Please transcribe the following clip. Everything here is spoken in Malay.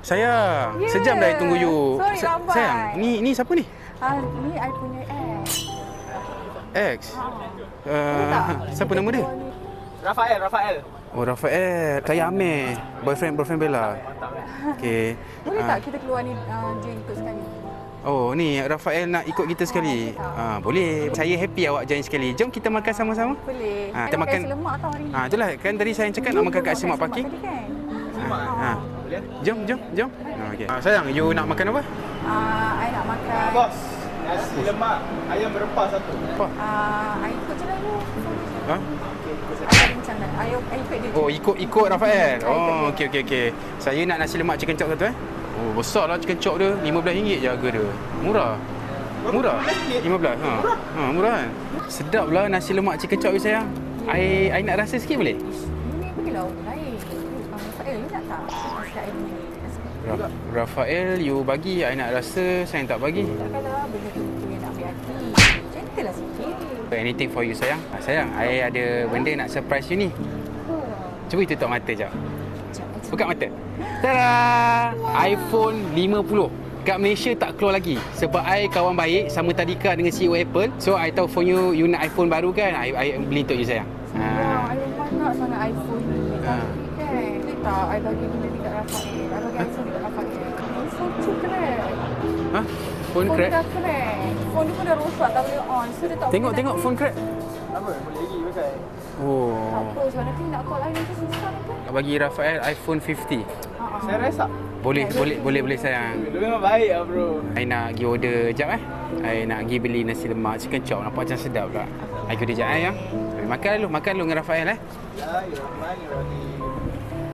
Sayang, sejam dah I tunggu you. Sorry, lambat. Sayang, ni siapa ni? Ni I punya ex. X. Siapa nama dia? Rafael. Oh, Rafael. Saya Amir. Boyfriend Bella. Okey. Boleh tak kita keluar ni dia ikut sekali? Oh, ni Rafael nak ikut kita sekali. Boleh. Saya happy awak join sekali. Jom kita makan sama-sama. Boleh. Kita makan nasi lemak tau hari ni. Itulah kan tadi saya cakap nak makan kat Semak Parking. Kan? Boleh. Jom. Okey. Sayang, you nak makan apa? I nak makan. Bos, nasi lemak, ayam berempah satu. I ikut je lah you. Ha? I macam nak. I ikut dia. Oh, ikut Rafael. Oh, okey. Saya nak nasi lemak chicken chop satu Oh, besar lah chicken chop dia. RM15 je harga dia. Murah. RM15. Murah kan? Sedap lah nasi lemak chicken chop ni sayang. I nak rasa sikit boleh? Ini pergilah orang lain. Rafael, you nak tak? Nasi I ni. Rafael, you bagi. I nak rasa, saya tak bagi. Takkanlah benda tu yang nak ambil hati. Gentle lah sikit. Anything for you sayang. Sayang, I ada benda nak surprise you ni. Cuba you tutup mata jap. Buka mata. Tada! iPhone 50. Kat Malaysia tak keluar lagi. Sebab I kawan baik sama tadika dengan CEO Apple. So I tahu phone you nak iPhone baru kan? I beli untuk you sayang. I memang nak sangat iPhone ni. Tapi kan, dia tak. I bagi benda dekat Rafael. I bagi iPhone dekat Rafael. Phone tu keren. Phone Phone crack? dah keren. Phone dia pun dah rosak, tak boleh on. So dia tak Tengok phone crack. Apa? Boleh lagi pakai. Oh. Apa sebab nanti nak call I nanti susah nanti. Bagi Rafael iPhone 50. Saya rasa. Boleh sayang. Lu memang baik lah bro. I nak pergi order jap I nak pergi beli nasi lemak chicken chop. Nampak macam sedap pula. I ikut dia jap ya. Makan dulu dengan Rafael Ya, Rahman, Rahim.